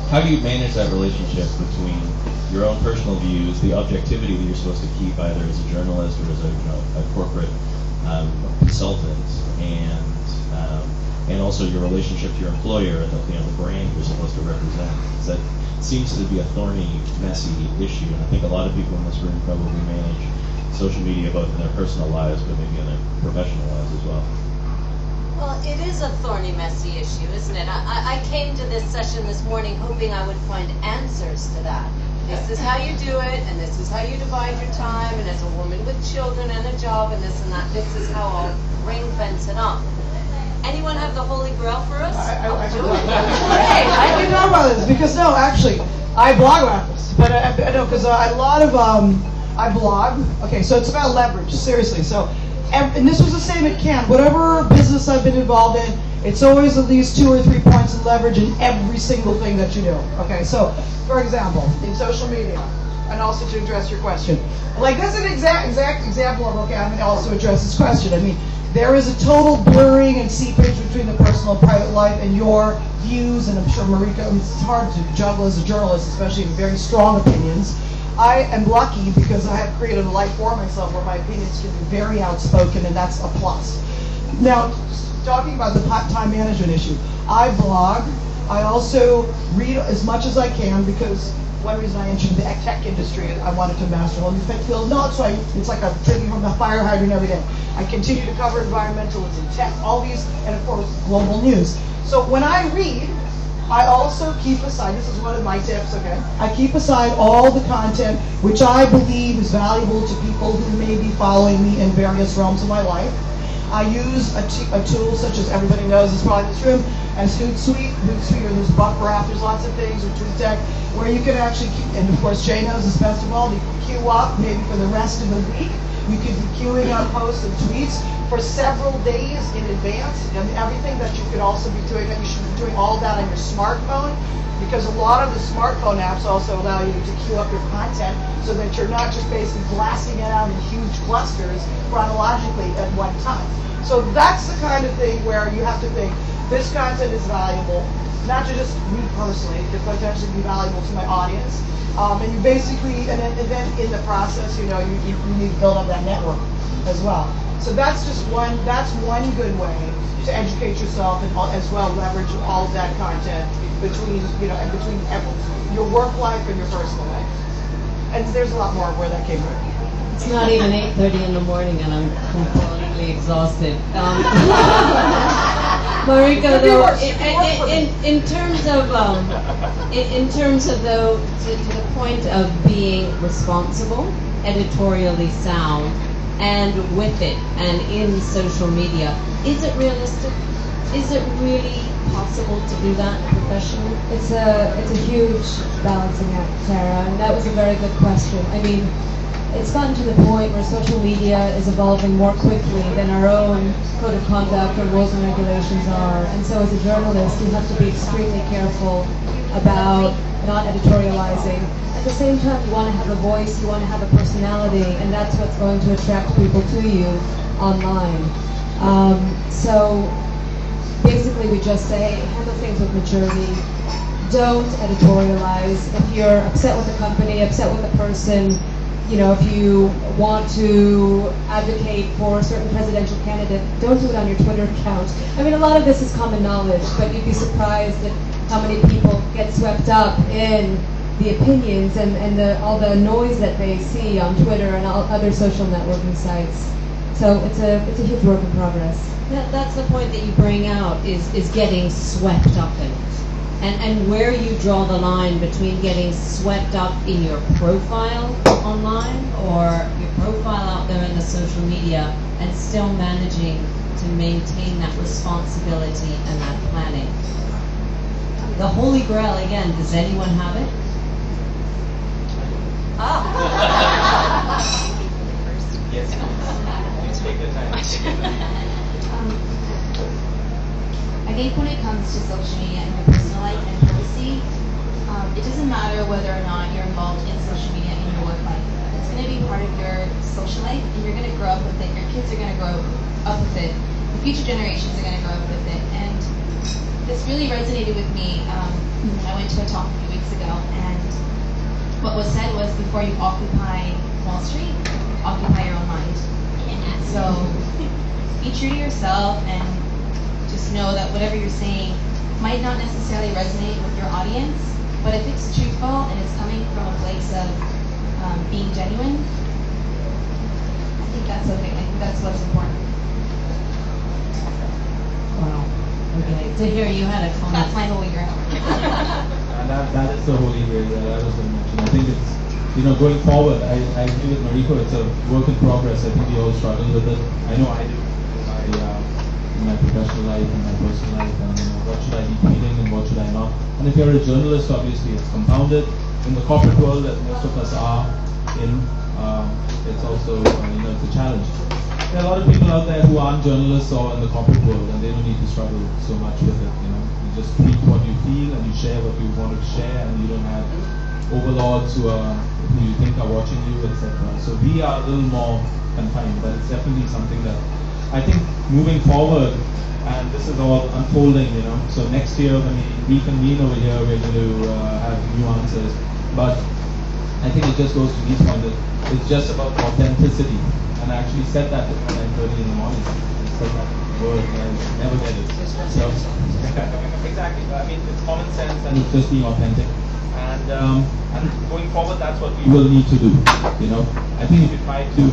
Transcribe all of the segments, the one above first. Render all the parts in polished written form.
how do you manage that relationship between your own personal views, the objectivity that you're supposed to keep either as a journalist or as a corporate consultant, and also your relationship to your employer and the brand you're supposed to represent? That seems to be a thorny, messy issue, and I think a lot of people in this room probably manage social media both in their personal lives but maybe in their professional lives as well. Well, it is a thorny, messy issue, isn't it? I came to this session this morning hoping I would find answers to that. This is how you do it, and this is how you divide your time, and as a woman with children and a job and this and that, this is how I'll ring fence it up. Anyone have the Holy Grail for us? I can talk about this because actually, I blog about this, but I know because a lot of I blog. Okay, so it's about leverage, seriously. So, and this was the same at Camp. Whatever business I've been involved in, it's always at least 2 or 3 points of leverage in every single thing that you do. Okay, so for example, in social media, and also to address your question, like this is an exact example of I'm going to also address this question. I mean, there is a total blurring and seepage between the personal and private life and your views, and I'm sure Mariko, it's hard to juggle as a journalist, especially in very strong opinions. I am lucky because I have created a life for myself where my opinions can be very outspoken, and that's a plus. Now, talking about the time management issue, I blog. I also read as much as I can because one reason I entered the tech industry, I wanted to master all these tech fields. No, it's like I'm drinking from the fire hydrant every day. I continue to cover environmentalism, tech, all these, and of course, global news. So when I read, I also keep aside, this is one of my tips, okay? I keep aside all the content which I believe is valuable to people who may be following me in various realms of my life. I use a tool such as everybody knows is probably in this room, as Hootsuite, or there's Buffer, there's lots of things, or TweetDeck, where you can actually, and of course Jay knows this best of all, you can queue up maybe for the rest of the week. You could be queuing up posts and tweets for several days in advance, and everything that you could also be doing, you should be doing all of that on your smartphone, because a lot of the smartphone apps also allow you to queue up your content so that you're not just basically blasting it out in huge clusters chronologically at one time. So that's the kind of thing where you have to think, this content is valuable, not to just me personally, it could potentially be valuable to my audience. And you basically, and then in the process, you need to build up that network as well. So that's just one good way to educate yourself and as well leverage all of that content between your work life and your personal life. And there's a lot more where that came from. It's not even 8:30 in the morning, and I'm completely exhausted. Mariko, though, in terms of though, to the point of being responsible, editorially sound, and with it, and in social media, is it realistic? Is it really possible to do that professionally? It's a huge balancing act, Sarah, and that was a very good question. I mean, it's gotten to the point where social media is evolving more quickly than our own code of conduct or rules and regulations are. And so as a journalist, you have to be extremely careful about not editorializing. At the same time, you want to have a voice, you want to have a personality, and that's what's going to attract people to you online. So basically we just say, handle things with maturity. Don't editorialize. If you're upset with the company, upset with the person, if you want to advocate for a certain presidential candidate, don't do it on your Twitter account. I mean, a lot of this is common knowledge, but you'd be surprised at how many people get swept up in the opinions and all the noise that they see on Twitter and all other social networking sites. So it's a huge work in progress. That's the point that you bring out, is getting swept up in it. And where you draw the line between getting swept up in your profile online or your profile out there in the social media and still managing to maintain that responsibility and that planning. The Holy Grail, again, does anyone have it? Yes. You take the time. I think when it comes to social media and your personal life and privacy, it doesn't matter whether or not you're involved in social media in your work life. It's going to be part of your social life, and you're going to grow up with it. Your kids are going to grow up with it. The future generations are going to grow up with it. And this really resonated with me to a talk a few weeks ago, and what was said was, before you occupy Wall Street, occupy your own mind. So be true to yourself and just know that whatever you're saying might not necessarily resonate with your audience, but if it's truthful and it's coming from a place of being genuine, I think that's okay. I think that's what's important. Wow. Okay. Zaheer, you had a comment. That's my holy grail. That is the holy grail that I was going to mention. I think it's, going forward, I agree with Mariko, it's a work in progress. I think we all struggle with it. I know I do in my professional life, in my personal life, and what should I be tweeting and what should I not. And if you're a journalist, obviously it's compounded. In the corporate world that most of us are in, it's also, it's a challenge. There are a lot of people out there who aren't journalists or in the corporate world, and they don't need to struggle so much with it. You just tweet what you feel and you share what you want to share, and you don't have overlords who you think are watching you, etc. So we are a little more confined, but it's definitely something that I think moving forward, and this is all unfolding, so next year when we reconvene over here, we're going to have new answers. But I think it just goes to this point that it's just about authenticity. And I actually said that at 9:30 in the morning. I said that word and I never get it. So exactly. I mean, it's common sense and it's just being authentic. And going forward, that's what we will need to do. I think if you try to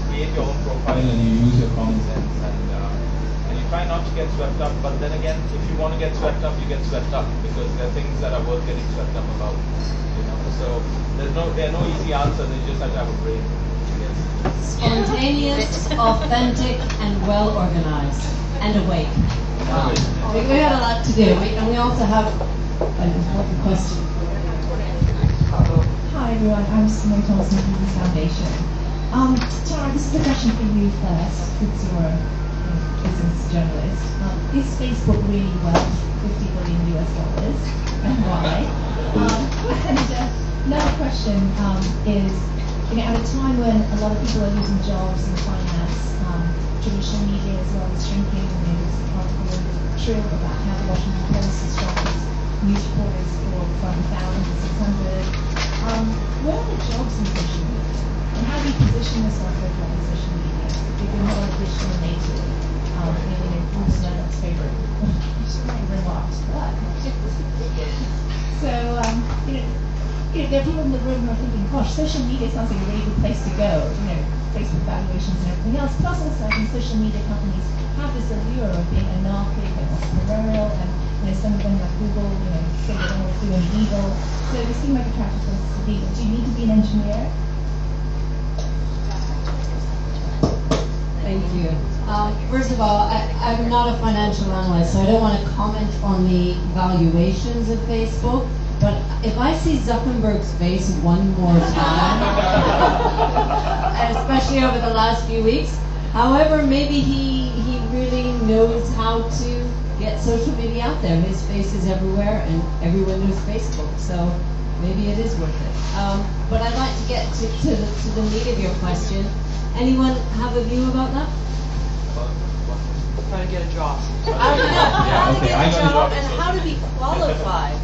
create your own profile and you use your common sense and you try not to get swept up, but then again, if you want to get swept up, you get swept up because there are things that are worth getting swept up about. So there are no easy answers. You just have to have a brain. Spontaneous, authentic, and well organized, and awake. Wow. We got a lot to do, and we also have an important question. Hi everyone, I'm Simone Thompson from the Foundation. Tara, this is a question for you first, since you're a business journalist. Is Facebook really worth $50 billion US, and why? Another question is, at a time when a lot of people are losing jobs in finance, traditional media as well is shrinking, and there's an article in Cheung about how the Washington Post is striking news reporters from 1,600. Where are the jobs in social media? And how do you position yourself with social media? If you're not a digital native, Burson-Marsteller favorite remarks, but so there are people in the room who are thinking, gosh, social media sounds like a really good place to go. Facebook valuations and everything else. Plus, also, I think social media companies have this allure of being anarchic and entrepreneurial, and some of them, like Google, say they don't want to do any evil. So they seem like attractive places to be. But do you need to be an engineer? Thank you. First of all, I'm not a financial analyst, so I don't want to comment on the valuations of Facebook. But if I see Zuckerberg's face one more time, especially over the last few weeks, however, maybe he really knows how to get social media out there. His face is everywhere, and everyone knows Facebook, so maybe it is worth it. But I'd like to get to the meat of your question. Anyone have a view about that? Trying to get a job. How to get a job and how to be qualified.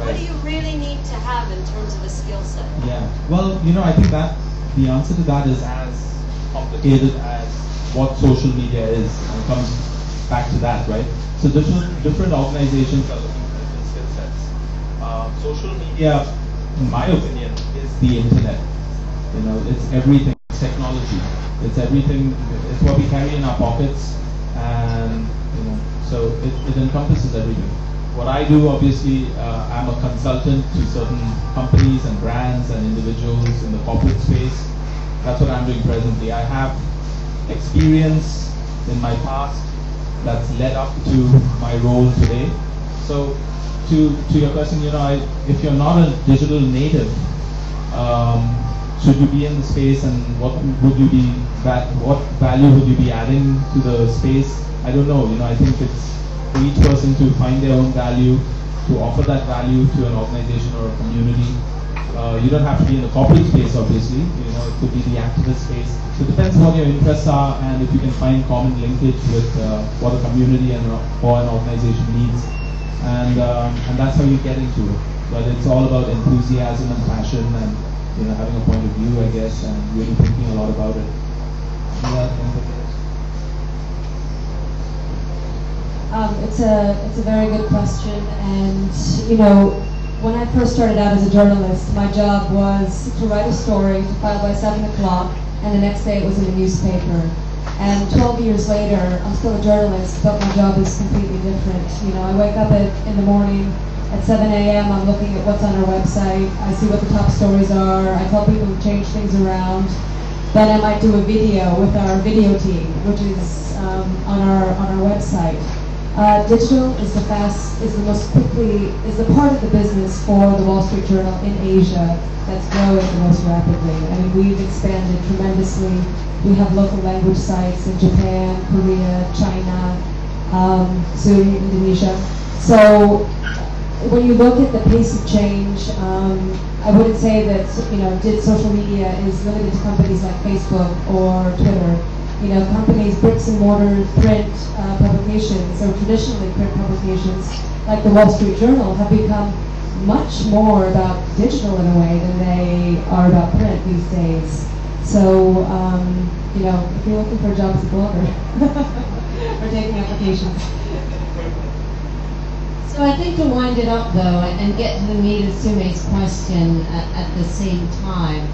What do you really need to have in terms of a skill set? Yeah. Well, I think that the answer to that is as complicated as what social media is, and comes back to that, right? So different organizations are looking for different skill sets. Social media, in my opinion, is the internet. It's everything. It's technology. It's everything. It's what we carry in our pockets, and so it encompasses everything. What I do, obviously, I'm a consultant to certain companies and brands and individuals in the corporate space. That's what I'm doing presently. I have experience in my past that's led up to my role today. So, to your question, if you're not a digital native, should you be in the space, and what value would you be adding to the space? I don't know. I think it's for each person to find their own value, to offer that value to an organization or a community. You don't have to be in the corporate space, obviously. It could be the activist space. So it depends what your interests are, and if you can find common linkage with what a community or an organization needs. and that's how you get into it. But it's all about enthusiasm and passion, and having a point of view, I guess, and really thinking a lot about it. It's a very good question, and when I first started out as a journalist, my job was to write a story, to file by 7 o'clock, and the next day it was in the newspaper. And 12 years later, I'm still a journalist, but my job is completely different. I wake up in the morning at 7 a.m., I'm looking at what's on our website, I see what the top stories are, I tell people to change things around. Then I might do a video with our video team, which is on our website. Digital is the part of the business for the Wall Street Journal in Asia that's growing the most rapidly. I mean, we've expanded tremendously. We have local language sites in Japan, Korea, China, soon Indonesia. So when you look at the pace of change, I wouldn't say that social media is limited to companies like Facebook or Twitter. Companies, bricks and mortar print publications, or traditionally print publications, like the Wall Street Journal, have become much more about digital in a way than they are about print these days. So, if you're looking for a job as a blogger, or taking applications. So I think to wind it up, though, and get to the meat of Sume's question at the same time,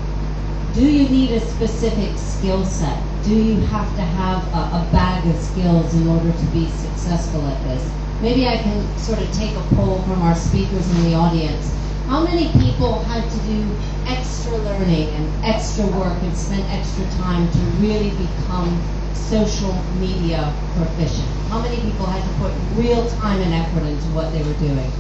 do you need a specific skill set? Do you have to have a bag of skills in order to be successful at this? Maybe I can sort of take a poll from our speakers in the audience. How many people had to do extra learning and extra work and spend extra time to really become social media proficient? How many people had to put real time and effort into what they were doing?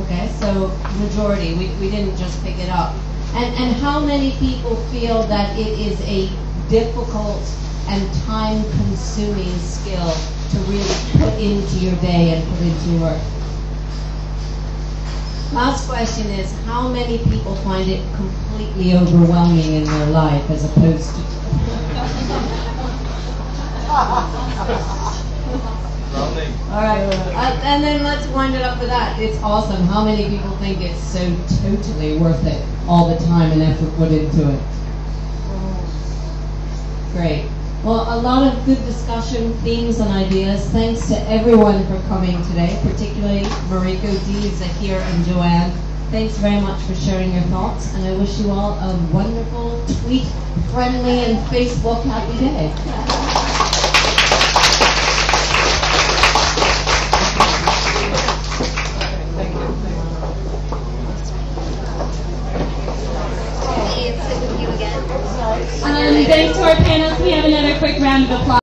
Okay, so majority, we didn't just pick it up. And how many people feel that it is a difficult and time-consuming skill to really put into your day and put into your work? Last question is, how many people find it completely overwhelming in their life as opposed to... All right, and then let's wind it up with that. It's awesome. How many people think it's so totally worth it, all the time and effort put into it? Great. Well, a lot of good discussion, themes, and ideas. Thanks to everyone for coming today, particularly Mariko, Dee, Zaheer, and Joanne. Thanks very much for sharing your thoughts, and I wish you all a wonderful, tweet-friendly, and Facebook-happy day. Thanks to our panelists. We have another quick round of applause.